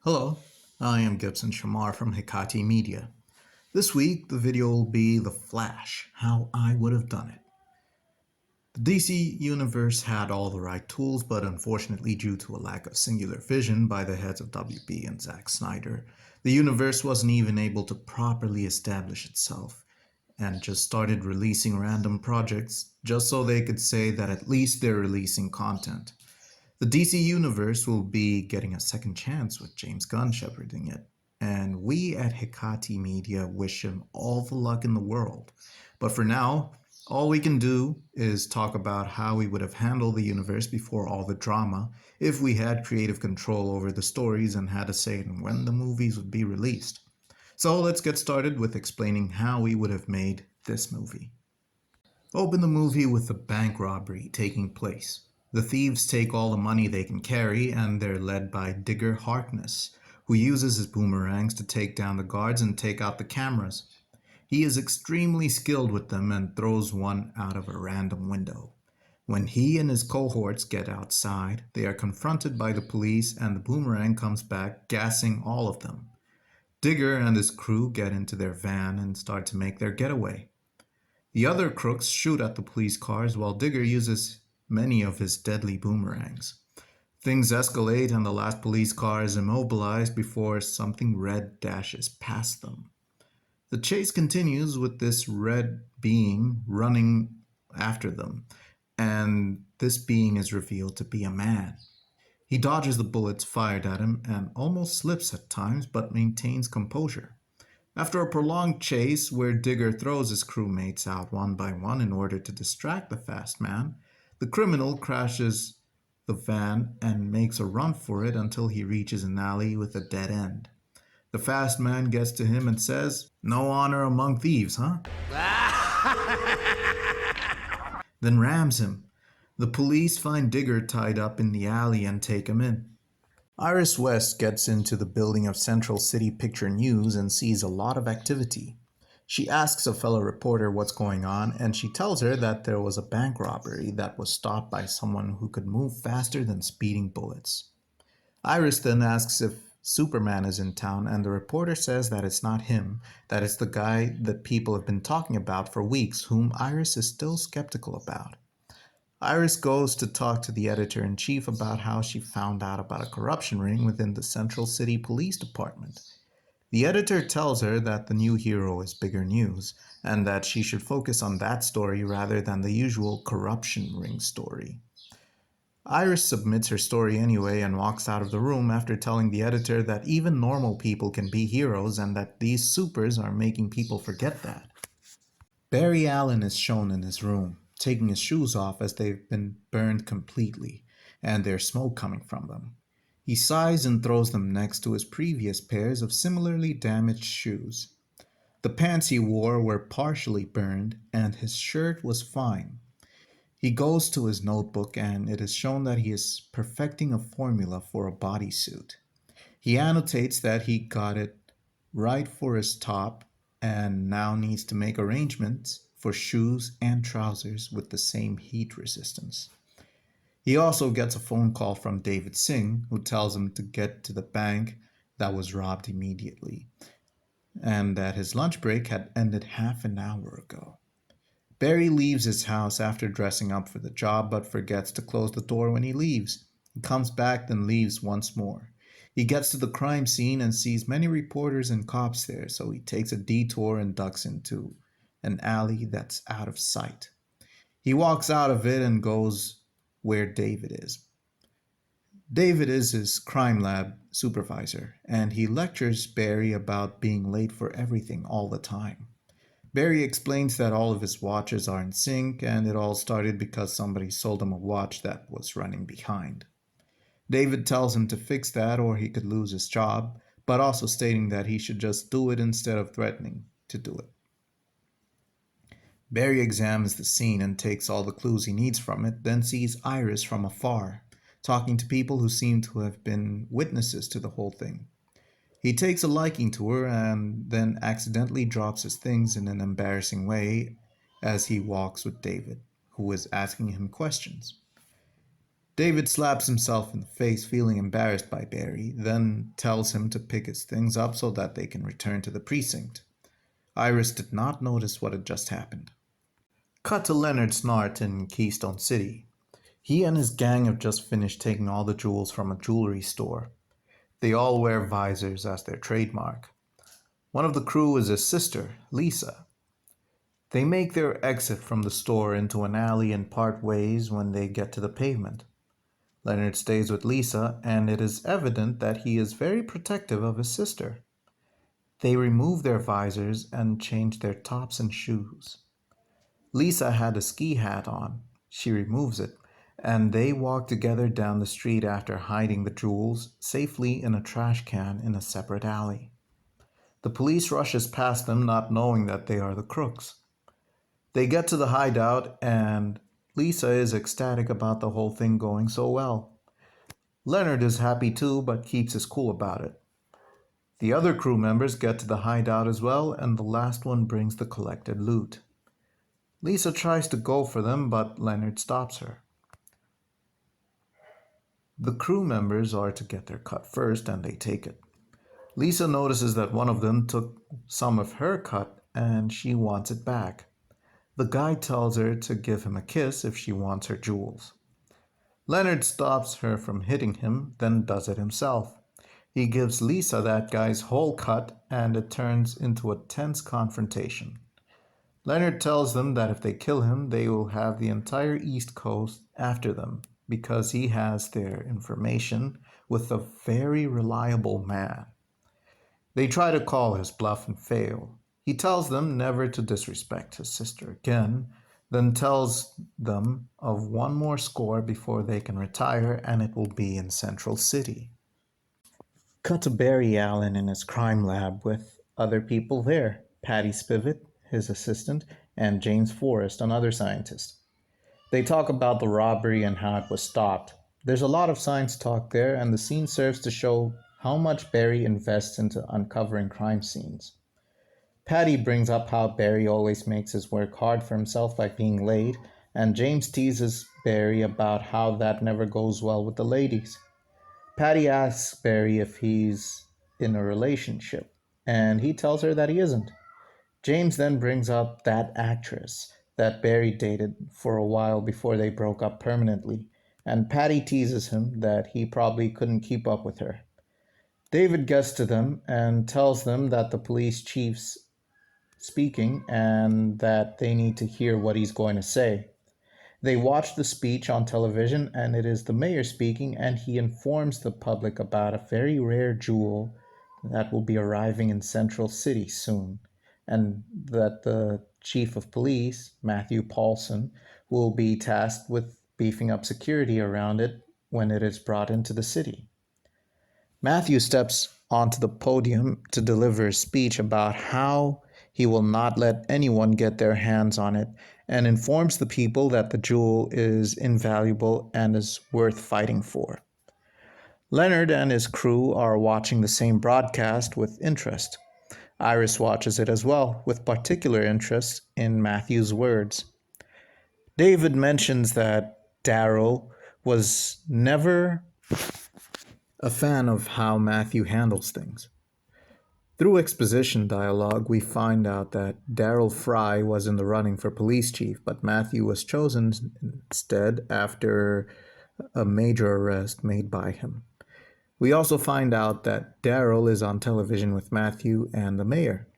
Hello, I am Gibson Shamar from Hikati Media. This week, the video will be The Flash, How I Would Have Done It. The DC universe had all the right tools, but unfortunately, due to a lack of singular vision by the heads of WB and Zack Snyder, the universe wasn't even able to properly establish itself and just started releasing random projects just so they could say that at least they're releasing content. The DC Universe will be getting a second chance with James Gunn shepherding it, and we at Hikati Media wish him all the luck in the world. But for now, all we can do is talk about how we would have handled the universe before all the drama if we had creative control over the stories and had a say in when the movies would be released. So let's get started with explaining how we would have made this movie. Open the movie with a bank robbery taking place. The thieves take all the money they can carry, and they're led by Digger Harkness, who uses his boomerangs to take down the guards and take out the cameras. He is extremely skilled with them and throws one out of a random window. When he and his cohorts get outside, they are confronted by the police, and the boomerang comes back, gassing all of them. Digger and his crew get into their van and start to make their getaway. The other crooks shoot at the police cars while Digger uses many of his deadly boomerangs. Things escalate and the last police car is immobilized before something red dashes past them. The chase continues with this red being running after them, and this being is revealed to be a man. He dodges the bullets fired at him and almost slips at times but maintains composure. After a prolonged chase where Digger throws his crewmates out one by one in order to distract the fast man, the criminal crashes the van and makes a run for it until he reaches an alley with a dead end. The fast man gets to him and says, "No honor among thieves, huh?" Then rams him. The police find Digger tied up in the alley and take him in. Iris West gets into the building of Central City Picture News and sees a lot of activity. She asks a fellow reporter what's going on, and she tells her that there was a bank robbery that was stopped by someone who could move faster than speeding bullets. Iris then asks if Superman is in town, and the reporter says that it's not him, that it's the guy that people have been talking about for weeks, whom Iris is still skeptical about. Iris goes to talk to the editor-in-chief about how she found out about a corruption ring within the Central City Police Department. The editor tells her that the new hero is bigger news, and that she should focus on that story rather than the usual corruption ring story. Iris submits her story anyway and walks out of the room after telling the editor that even normal people can be heroes and that these supers are making people forget that. Barry Allen is shown in his room, taking his shoes off as they've been burned completely, and there's smoke coming from them. He sighs and throws them next to his previous pairs of similarly damaged shoes. The pants he wore were partially burned, and his shirt was fine. He goes to his notebook, and it is shown that he is perfecting a formula for a bodysuit. He annotates that he got it right for his top and now needs to make arrangements for shoes and trousers with the same heat resistance. He also gets a phone call from David Singh, who tells him to get to the bank that was robbed immediately, and that his lunch break had ended half an hour ago. Barry leaves his house after dressing up for the job, but forgets to close the door when he leaves. He comes back, then leaves once more. He gets to the crime scene and sees many reporters and cops there, so he takes a detour and ducks into an alley that's out of sight. He walks out of it and goes where David is. David is his crime lab supervisor, and he lectures Barry about being late for everything all the time. Barry explains that all of his watches are in sync, and it all started because somebody sold him a watch that was running behind. David tells him to fix that or he could lose his job, but also stating that he should just do it instead of threatening to do it. Barry examines the scene and takes all the clues he needs from it, then sees Iris from afar, talking to people who seem to have been witnesses to the whole thing. He takes a liking to her and then accidentally drops his things in an embarrassing way as he walks with David, who is asking him questions. David slaps himself in the face, feeling embarrassed by Barry, then tells him to pick his things up so that they can return to the precinct. Iris did not notice what had just happened. Cut to Leonard Snart in Keystone City. He and his gang have just finished taking all the jewels from a jewelry store. They all wear visors as their trademark. One of the crew is his sister, Lisa. They make their exit from the store into an alley and part ways when they get to the pavement. Leonard stays with Lisa, and it is evident that he is very protective of his sister. They remove their visors and change their tops and shoes. Lisa had a ski hat on. She removes it, and they walk together down the street after hiding the jewels safely in a trash can in a separate alley. The police rushes past them, not knowing that they are the crooks. They get to the hideout, and Lisa is ecstatic about the whole thing going so well. Leonard is happy too, but keeps his cool about it. The other crew members get to the hideout as well, and the last one brings the collected loot. Lisa tries to go for them, but Leonard stops her. The crew members are to get their cut first, and they take it. Lisa notices that one of them took some of her cut, and she wants it back. The guy tells her to give him a kiss if she wants her jewels. Leonard stops her from hitting him, then does it himself. He gives Lisa that guy's whole cut, and it turns into a tense confrontation. Leonard tells them that if they kill him, they will have the entire East Coast after them, because he has their information with a very reliable man. They try to call his bluff and fail. He tells them never to disrespect his sister again, then tells them of one more score before they can retire, and it will be in Central City. Cut to Barry Allen in his crime lab with other people there. Patty Spivot, his assistant, and James Forrest, another scientist. They talk about the robbery and how it was stopped. There's a lot of science talk there, and the scene serves to show how much Barry invests into uncovering crime scenes. Patty brings up how Barry always makes his work hard for himself by being late, and James teases Barry about how that never goes well with the ladies. Patty asks Barry if he's in a relationship, and he tells her that he isn't. James then brings up that actress that Barry dated for a while before they broke up permanently, and Patty teases him that he probably couldn't keep up with her. David gets to them and tells them that the police chief's speaking and that they need to hear what he's going to say. They watch the speech on television, and it is the mayor speaking, and he informs the public about a very rare jewel that will be arriving in Central City soon, and that the chief of police, Matthew Paulson, will be tasked with beefing up security around it when it is brought into the city. Matthew steps onto the podium to deliver a speech about how he will not let anyone get their hands on it, and informs the people that the jewel is invaluable and is worth fighting for. Leonard and his crew are watching the same broadcast with interest. Iris watches it as well, with particular interest in Matthew's words. David mentions that Darrow was never a fan of how Matthew handles things. Through exposition dialogue, we find out that Darrell Fry was in the running for police chief, but Matthew was chosen instead after a major arrest made by him. We also find out that Darrell is on television with Matthew and the mayor.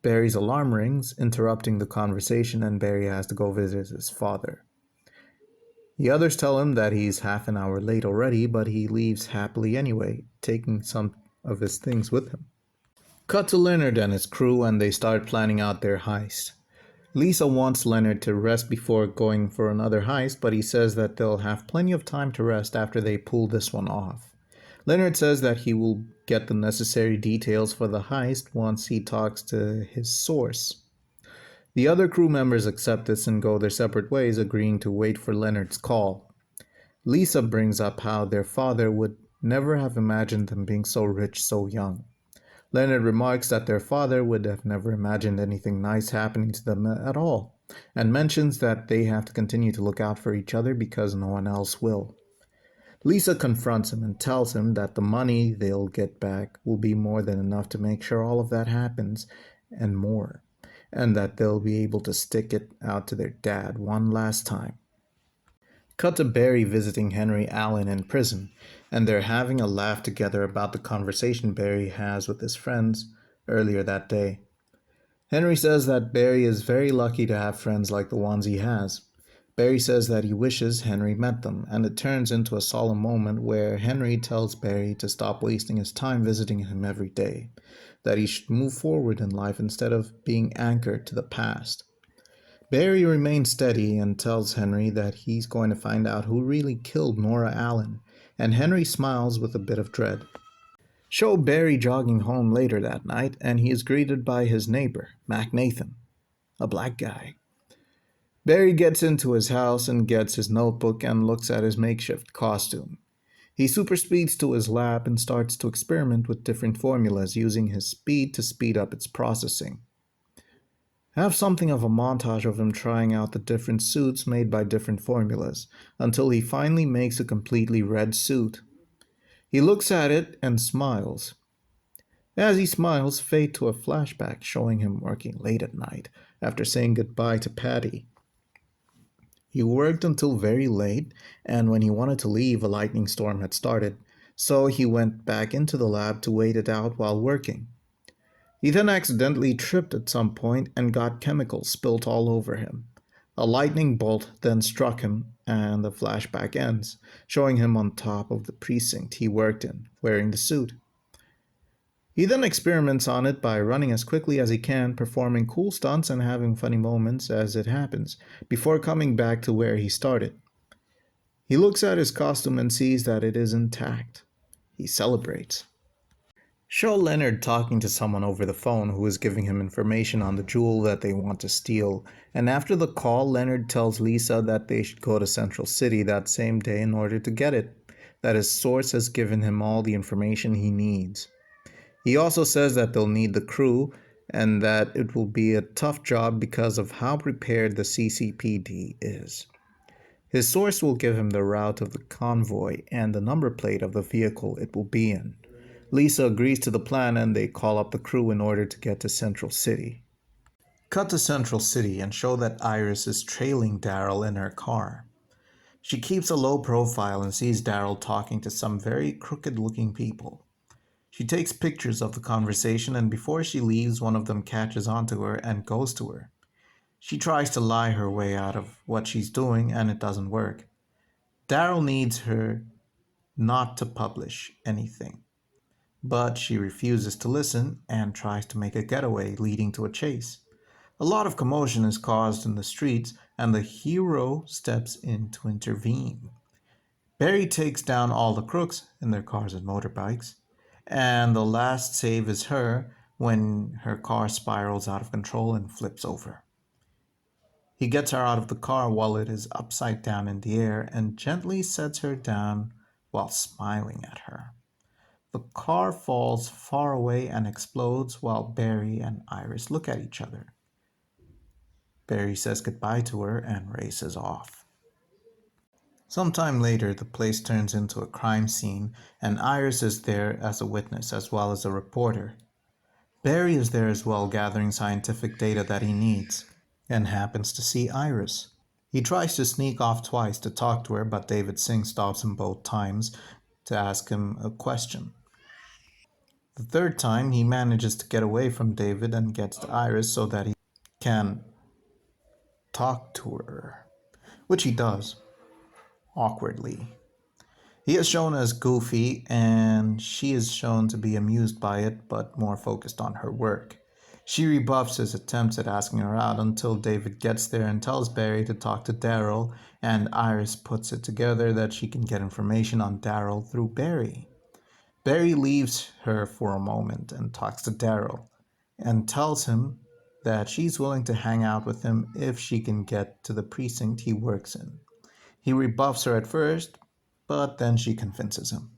Barry's alarm rings, interrupting the conversation, and Barry has to go visit his father. The others tell him that he's half an hour late already, but he leaves happily anyway, taking some of his things with him. Cut to Leonard and his crew, and they start planning out their heist. Lisa wants Leonard to rest before going for another heist, but he says that they'll have plenty of time to rest after they pull this one off. Leonard says that he will get the necessary details for the heist once he talks to his source. The other crew members accept this and go their separate ways, agreeing to wait for Leonard's call. Lisa brings up how their father would never have imagined them being so rich so young. Leonard remarks that their father would have never imagined anything nice happening to them at all, and mentions that they have to continue to look out for each other because no one else will. Lisa confronts him and tells him that the money they'll get back will be more than enough to make sure all of that happens and more, and that they'll be able to stick it out to their dad one last time. Cut to Barry visiting Henry Allen in prison, and they're having a laugh together about the conversation Barry has with his friends earlier that day. Henry says that Barry is very lucky to have friends like the ones he has. Barry says that he wishes Henry met them, and it turns into a solemn moment where Henry tells Barry to stop wasting his time visiting him every day, that he should move forward in life instead of being anchored to the past. Barry remains steady and tells Henry that he's going to find out who really killed Nora Allen, and Henry smiles with a bit of dread. Show Barry jogging home later that night, and he is greeted by his neighbor, Mac Nathan, a black guy. Barry gets into his house and gets his notebook and looks at his makeshift costume. He superspeeds to his lab and starts to experiment with different formulas using his speed to speed up its processing. Have something of a montage of him trying out the different suits made by different formulas, until he finally makes a completely red suit. He looks at it and smiles. As he smiles, fade to a flashback showing him working late at night after saying goodbye to Patty. He worked until very late, and when he wanted to leave, a lightning storm had started, so he went back into the lab to wait it out while working. He then accidentally tripped at some point and got chemicals spilt all over him. A lightning bolt then struck him, and the flashback ends, showing him on top of the precinct he worked in, wearing the suit. He then experiments on it by running as quickly as he can, performing cool stunts and having funny moments as it happens, before coming back to where he started. He looks at his costume and sees that it is intact. He celebrates. Show Leonard talking to someone over the phone who is giving him information on the jewel that they want to steal, and after the call, Leonard tells Lisa that they should go to Central City that same day in order to get it, that his source has given him all the information he needs. He also says that they'll need the crew and that it will be a tough job because of how prepared the CCPD is. His source will give him the route of the convoy and the number plate of the vehicle it will be in. Lisa agrees to the plan and they call up the crew in order to get to Central City. Cut to Central City and show that Iris is trailing Daryl in her car. She keeps a low profile and sees Daryl talking to some very crooked-looking people. She takes pictures of the conversation, and before she leaves, one of them catches onto her and goes to her. She tries to lie her way out of what she's doing, and it doesn't work. Daryl needs her not to publish anything, but she refuses to listen and tries to make a getaway, leading to a chase. A lot of commotion is caused in the streets, and the hero steps in to intervene. Barry takes down all the crooks in their cars and motorbikes, and the last save is her when her car spirals out of control and flips over. He gets her out of the car while it is upside down in the air and gently sets her down while smiling at her. The car falls far away and explodes while Barry and Iris look at each other. Barry says goodbye to her and races off. Sometime later, the place turns into a crime scene, and Iris is there as a witness as well as a reporter. Barry is there as well, gathering scientific data that he needs, and happens to see Iris. He tries to sneak off twice to talk to her, but David Singh stops him both times to ask him a question. The third time, he manages to get away from David and gets to Iris so that he can talk to her, which he does, awkwardly. He is shown as goofy, and she is shown to be amused by it, but more focused on her work. She rebuffs his attempts at asking her out until David gets there and tells Barry to talk to Daryl, and Iris puts it together that she can get information on Daryl through Barry. Barry leaves her for a moment and talks to Daryl, and tells him that she's willing to hang out with him if she can get to the precinct he works in. He rebuffs her at first, but then she convinces him.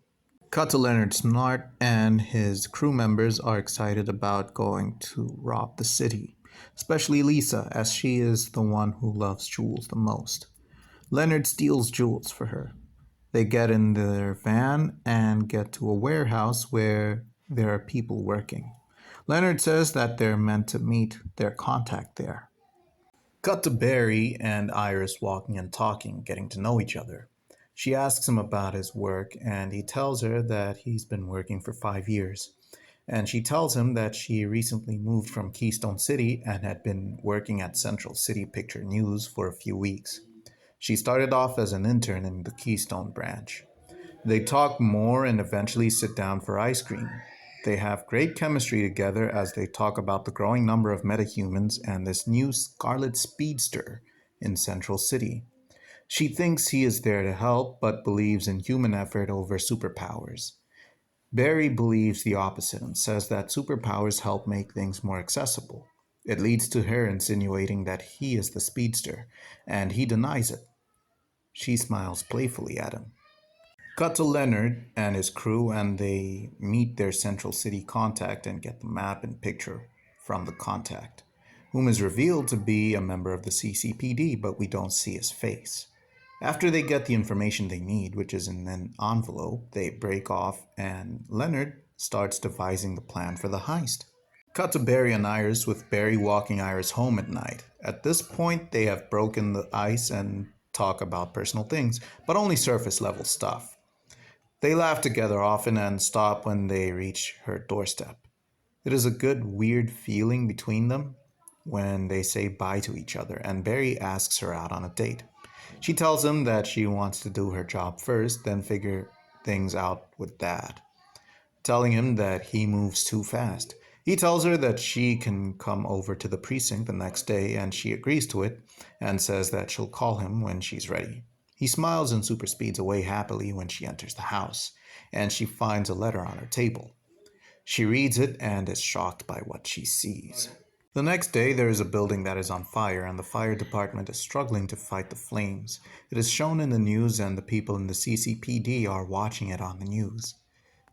Cut to Leonard Smart, and his crew members are excited about going to rob the city, especially Lisa, as she is the one who loves Jules the most. Leonard steals Jules for her. They get in their van and get to a warehouse where there are people working. Leonard says that they're meant to meet their contact there. Cut to Barry and Iris walking and talking, getting to know each other. She asks him about his work, and he tells her that he's been working for 5 years. And she tells him that she recently moved from Keystone City and had been working at Central City Picture News for a few weeks. She started off as an intern in the Keystone branch. They talk more and eventually sit down for ice cream. They have great chemistry together as they talk about the growing number of metahumans and this new Scarlet Speedster in Central City. She thinks he is there to help, but believes in human effort over superpowers. Barry believes the opposite and says that superpowers help make things more accessible. It leads to her insinuating that he is the speedster, and he denies it. She smiles playfully at him. Cut to Leonard and his crew, and they meet their Central City contact and get the map and picture from the contact, whom is revealed to be a member of the CCPD, but we don't see his face. After they get the information they need, which is in an envelope, they break off, and Leonard starts devising the plan for the heist. Cut to Barry and Iris, with Barry walking Iris home at night. At this point, they have broken the ice and talk about personal things, but only surface level stuff. They laugh together often and stop when they reach her doorstep. It is a good, weird feeling between them when they say bye to each other, and Barry asks her out on a date. She tells him that she wants to do her job first, then figure things out with Dad, telling him that he moves too fast. He tells her that she can come over to the precinct the next day, and she agrees to it and says that she'll call him when she's ready. He smiles and super speeds away happily when she enters the house, and she finds a letter on her table. She reads it and is shocked by what she sees. The next day, there is a building that is on fire, and the fire department is struggling to fight the flames. It is shown in the news, and the people in the CCPD are watching it on the news.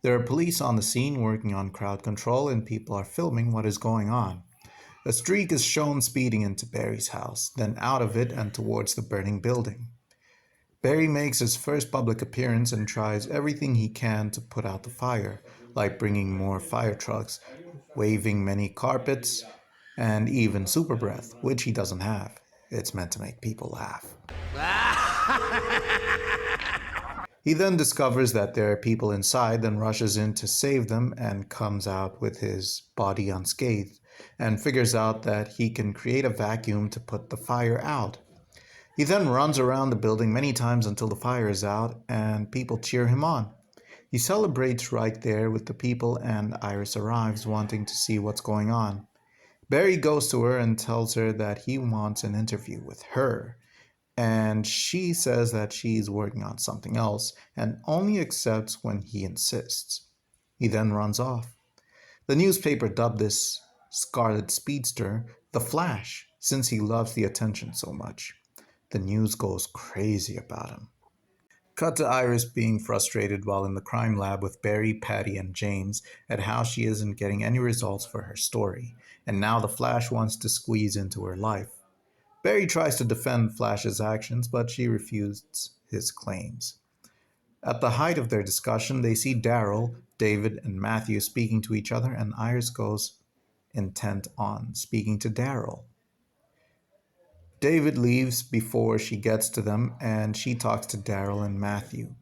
There are police on the scene working on crowd control, and people are filming what is going on. A streak is shown speeding into Barry's house, then out of it and towards the burning building. Barry makes his first public appearance and tries everything he can to put out the fire, like bringing more fire trucks, waving many carpets, and even super breath, which he doesn't have. It's meant to make people laugh. He then discovers that there are people inside, then rushes in to save them and comes out with his body unscathed, and figures out that he can create a vacuum to put the fire out. He then runs around the building many times until the fire is out and people cheer him on. He celebrates right there with the people, and Iris arrives wanting to see what's going on. Barry goes to her and tells her that he wants an interview with her, and she says that she's working on something else and only accepts when he insists. He then runs off. The newspaper dubbed this Scarlet Speedster the Flash, since he loves the attention so much. The news goes crazy about him. Cut to Iris being frustrated while in the crime lab with Barry, Patty, and James at how she isn't getting any results for her story, and now the Flash wants to squeeze into her life. Barry tries to defend Flash's actions, but she refutes his claims. At the height of their discussion, they see Daryl, David, and Matthew speaking to each other, and Iris goes intent on speaking to Daryl. David leaves before she gets to them, and she talks to Daryl and Matthew.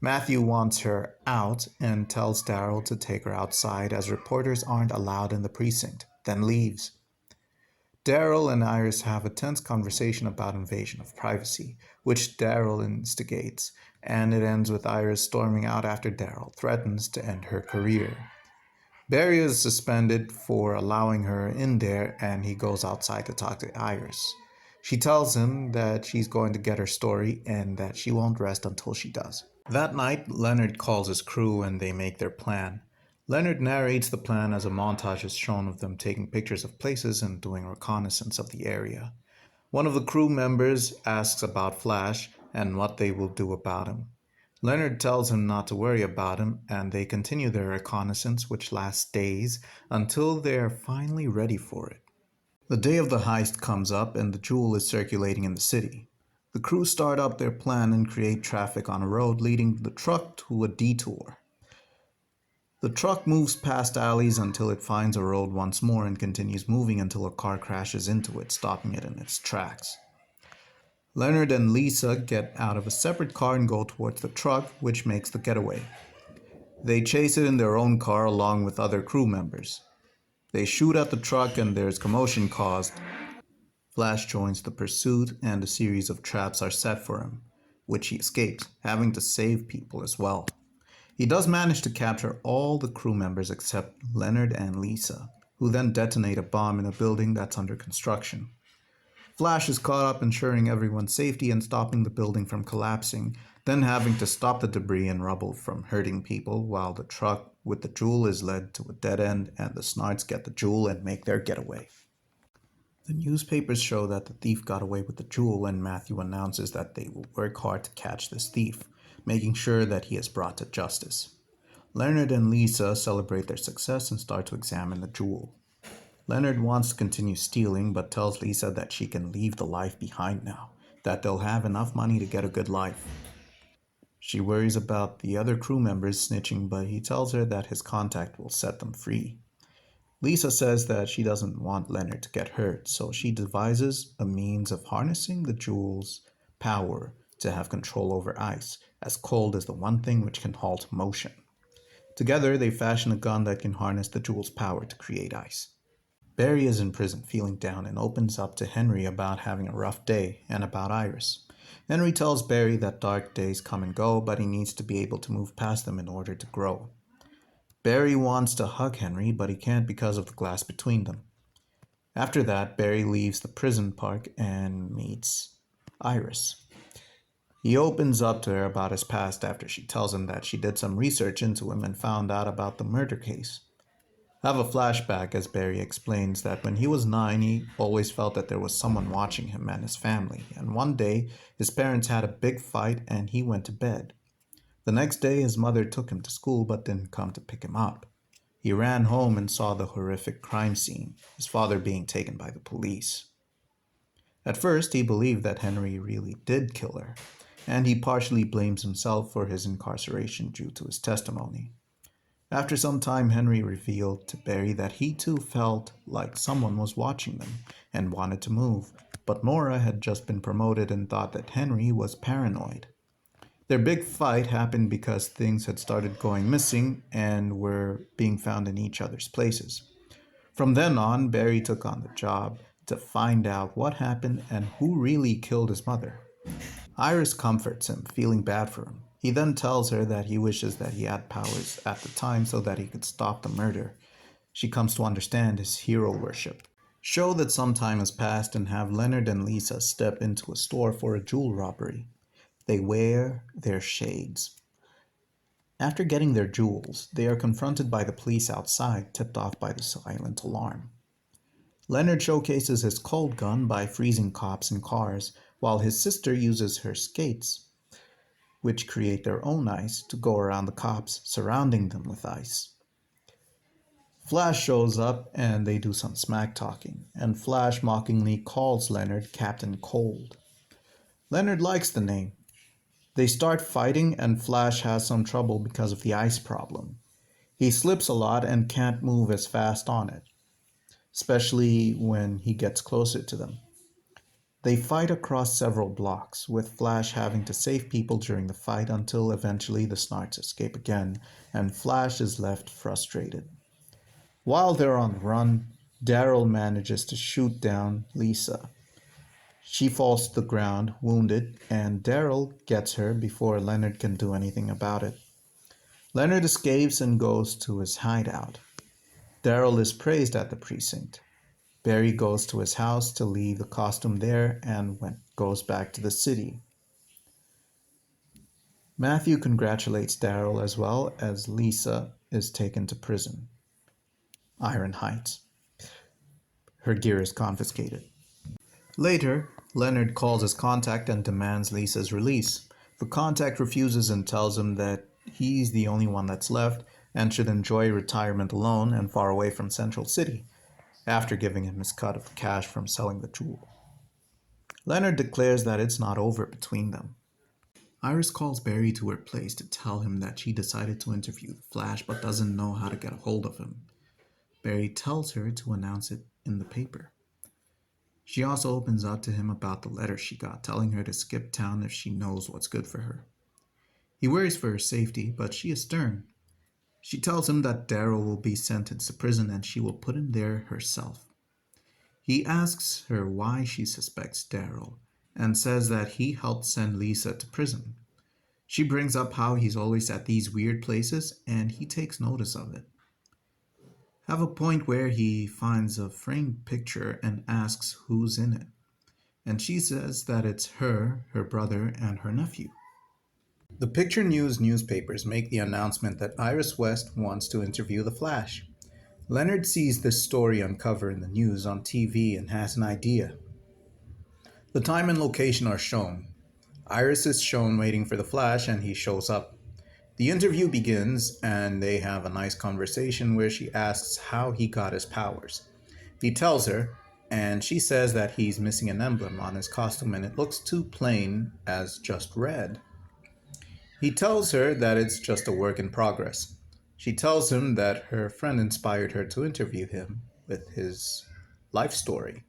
Matthew wants her out and tells Daryl to take her outside as reporters aren't allowed in the precinct, then leaves. Daryl and Iris have a tense conversation about invasion of privacy, which Daryl instigates, and it ends with Iris storming out after Daryl threatens to end her career. Barry is suspended for allowing her in there, and he goes outside to talk to Iris. She tells him that she's going to get her story and that she won't rest until she does. That night, Leonard calls his crew and they make their plan. Leonard narrates the plan as a montage is shown of them taking pictures of places and doing reconnaissance of the area. One of the crew members asks about Flash and what they will do about him. Leonard tells him not to worry about him, and they continue their reconnaissance, which lasts days, until they are finally ready for it. The day of the heist comes up and the jewel is circulating in the city. The crew start up their plan and create traffic on a road, leading the truck to a detour. The truck moves past alleys until it finds a road once more and continues moving until a car crashes into it, stopping it in its tracks. Leonard and Lisa get out of a separate car and go towards the truck, which makes the getaway. They chase it in their own car along with other crew members. They shoot at the truck and there's commotion caused. Flash joins the pursuit and a series of traps are set for him, which he escapes, having to save people as well. He does manage to capture all the crew members except Leonard and Lisa, who then detonate a bomb in a building that's under construction. Flash is caught up ensuring everyone's safety and stopping the building from collapsing, then having to stop the debris and rubble from hurting people while the truck with the jewel is led to a dead end and the Snarts get the jewel and make their getaway. The newspapers show that the thief got away with the jewel and Matthew announces that they will work hard to catch this thief, making sure that he is brought to justice. Leonard and Lisa celebrate their success and start to examine the jewel. Leonard wants to continue stealing but tells Lisa that she can leave the life behind now, that they'll have enough money to get a good life. She worries about the other crew members snitching, but he tells her that his contact will set them free. Lisa says that she doesn't want Leonard to get hurt, so she devises a means of harnessing the jewel's power to have control over ice, as cold is the one thing which can halt motion. Together, they fashion a gun that can harness the jewel's power to create ice. Barry is in prison feeling down and opens up to Henry about having a rough day and about Iris. Henry tells Barry that dark days come and go, but he needs to be able to move past them in order to grow. Barry wants to hug Henry, but he can't because of the glass between them. After that, Barry leaves the prison park and meets Iris. He opens up to her about his past after she tells him that she did some research into him and found out about the murder case. Have a flashback as Barry explains that when he was 9, he always felt that there was someone watching him and his family, and one day his parents had a big fight and he went to bed. The next day his mother took him to school but didn't come to pick him up. He ran home and saw the horrific crime scene, his father being taken by the police. At first he believed that Henry really did kill her, and he partially blames himself for his incarceration due to his testimony. After some time, Henry revealed to Barry that he too felt like someone was watching them and wanted to move, but Nora had just been promoted and thought that Henry was paranoid. Their big fight happened because things had started going missing and were being found in each other's places. From then on, Barry took on the job to find out what happened and who really killed his mother. Iris comforts him, feeling bad for him. He then tells her that he wishes that he had powers at the time so that he could stop the murder. She comes to understand his hero worship. Show that some time has passed and have Leonard and Lisa step into a store for a jewel robbery. They wear their shades. After getting their jewels, they are confronted by the police outside, tipped off by the silent alarm. Leonard showcases his cold gun by freezing cops and cars, while his sister uses her skates, which create their own ice, to go around the cops, surrounding them with ice. Flash shows up and they do some smack talking, and Flash mockingly calls Leonard Captain Cold. Leonard likes the name. They start fighting and Flash has some trouble because of the ice problem. He slips a lot and can't move as fast on it, especially when he gets closer to them. They fight across several blocks, with Flash having to save people during the fight until eventually the Snarts escape again, and Flash is left frustrated. While they're on the run, Daryl manages to shoot down Lisa. She falls to the ground, wounded, and Daryl gets her before Leonard can do anything about it. Leonard escapes and goes to his hideout. Daryl is praised at the precinct. Barry goes to his house to leave the costume there and goes back to the city. Matthew congratulates Daryl as well as Lisa is taken to prison. Iron Heights. Her gear is confiscated. Later, Leonard calls his contact and demands Lisa's release. The contact refuses and tells him that he's the only one that's left and should enjoy retirement alone and far away from Central City, after giving him his cut of the cash from selling the jewel. Leonard declares that it's not over between them. Iris calls Barry to her place to tell him that she decided to interview the Flash but doesn't know how to get a hold of him. Barry tells her to announce it in the paper. She also opens up to him about the letter she got, telling her to skip town if she knows what's good for her. He worries for her safety, but she is stern. She tells him that Daryl will be sentenced to prison and she will put him there herself. He asks her why she suspects Daryl and says that he helped send Lisa to prison. She brings up how he's always at these weird places and he takes notice of it. Have a point where he finds a framed picture and asks who's in it. And she says that it's her, her brother, and her nephew. The Picture News newspapers make the announcement that Iris West wants to interview the Flash. Leonard sees this story on cover in the news on TV and has an idea. The time and location are shown. Iris is shown waiting for the Flash and he shows up. The interview begins and they have a nice conversation where she asks how he got his powers. He tells her, and she says that he's missing an emblem on his costume and it looks too plain as just red. He tells her that it's just a work in progress. She tells him that her friend inspired her to interview him with his life story,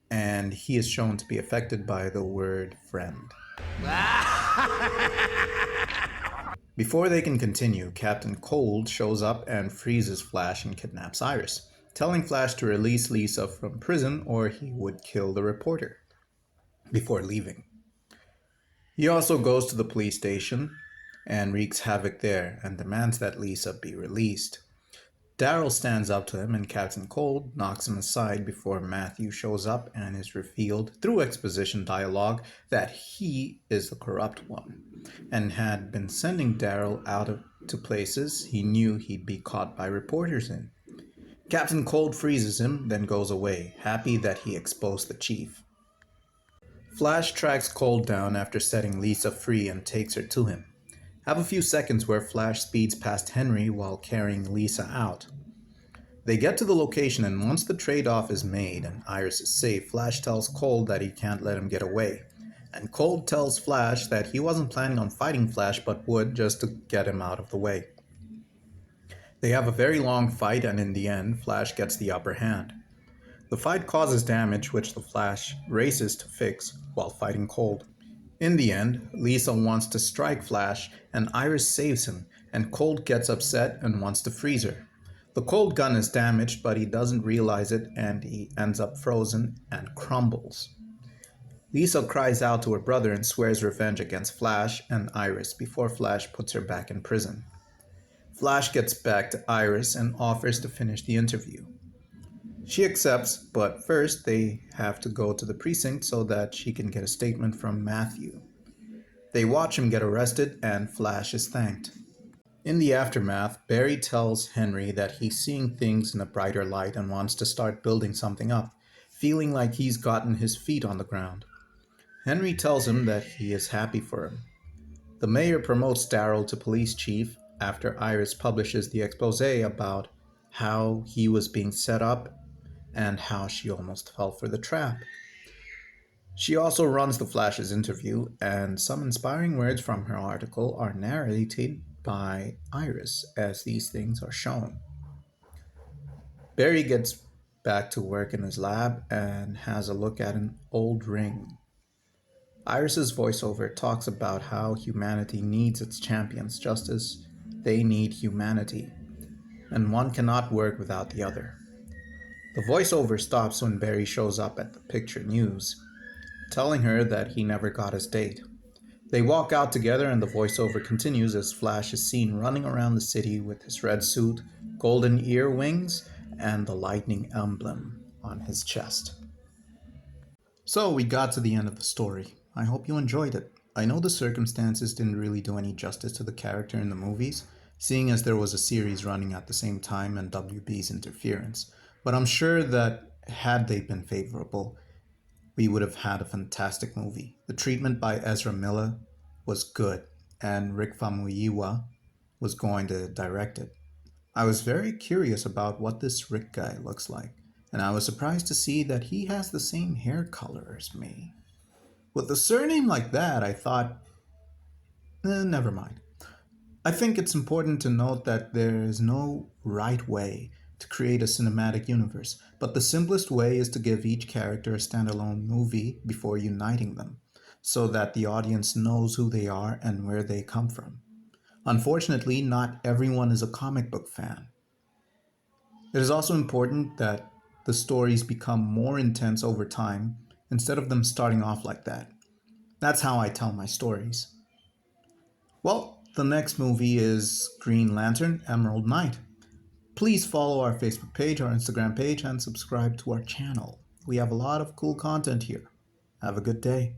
and he is shown to be affected by the word friend. Before they can continue, Captain Cold shows up and freezes Flash and kidnaps Iris, telling Flash to release Lisa from prison or he would kill the reporter before leaving. He also goes to the police station and wreaks havoc there and demands that Lisa be released. Daryl stands up to him and Captain Cold knocks him aside before Matthew shows up and is revealed through exposition dialogue that he is the corrupt one and had been sending Daryl to places he knew he'd be caught by reporters in. Captain Cold freezes him, then goes away, happy that he exposed the chief. Flash tracks Cold down after setting Lisa free and takes her to him. Have a few seconds where Flash speeds past Henry while carrying Lisa out. They get to the location and once the trade-off is made and Iris is safe, Flash tells Cold that he can't let him get away. And Cold tells Flash that he wasn't planning on fighting Flash but would just to get him out of the way. They have a very long fight and in the end, Flash gets the upper hand. The fight causes damage which the Flash races to fix while fighting Cold. In the end, Lisa wants to strike Flash and Iris saves him and Cold gets upset and wants to freeze her. The Cold gun is damaged but he doesn't realize it and he ends up frozen and crumbles. Lisa cries out to her brother and swears revenge against Flash and Iris before Flash puts her back in prison. Flash gets back to Iris and offers to finish the interview. She accepts, but first they have to go to the precinct so that she can get a statement from Matthew. They watch him get arrested and Flash is thanked. In the aftermath, Barry tells Henry that he's seeing things in a brighter light and wants to start building something up, feeling like he's gotten his feet on the ground. Henry tells him that he is happy for him. The mayor promotes Daryl to police chief after Iris publishes the expose about how he was being set up and how she almost fell for the trap. She also runs the Flash's interview, and some inspiring words from her article are narrated by Iris as these things are shown. Barry gets back to work in his lab and has a look at an old ring. Iris's voiceover talks about how humanity needs its champions just as they need humanity, and one cannot work without the other. The voiceover stops when Barry shows up at the Picture News, telling her that he never got his date. They walk out together and the voiceover continues as Flash is seen running around the city with his red suit, golden ear wings, and the lightning emblem on his chest. So we got to the end of the story. I hope you enjoyed it. I know the circumstances didn't really do any justice to the character in the movies, seeing as there was a series running at the same time and WB's interference. But I'm sure that had they been favorable, we would have had a fantastic movie. The treatment by Ezra Miller was good, and Rick Famuyiwa was going to direct it. I was very curious about what this Rick guy looks like, and I was surprised to see that he has the same hair color as me. With a surname like that, I thought, never mind. I think it's important to note that there is no right way to create a cinematic universe, but the simplest way is to give each character a standalone movie before uniting them, so that the audience knows who they are and where they come from. Unfortunately, not everyone is a comic book fan. It is also important that the stories become more intense over time instead of them starting off like that. That's how I tell my stories. Well, the next movie is Green Lantern Emerald Knight. Please follow our Facebook page, our Instagram page, and subscribe to our channel. We have a lot of cool content here. Have a good day.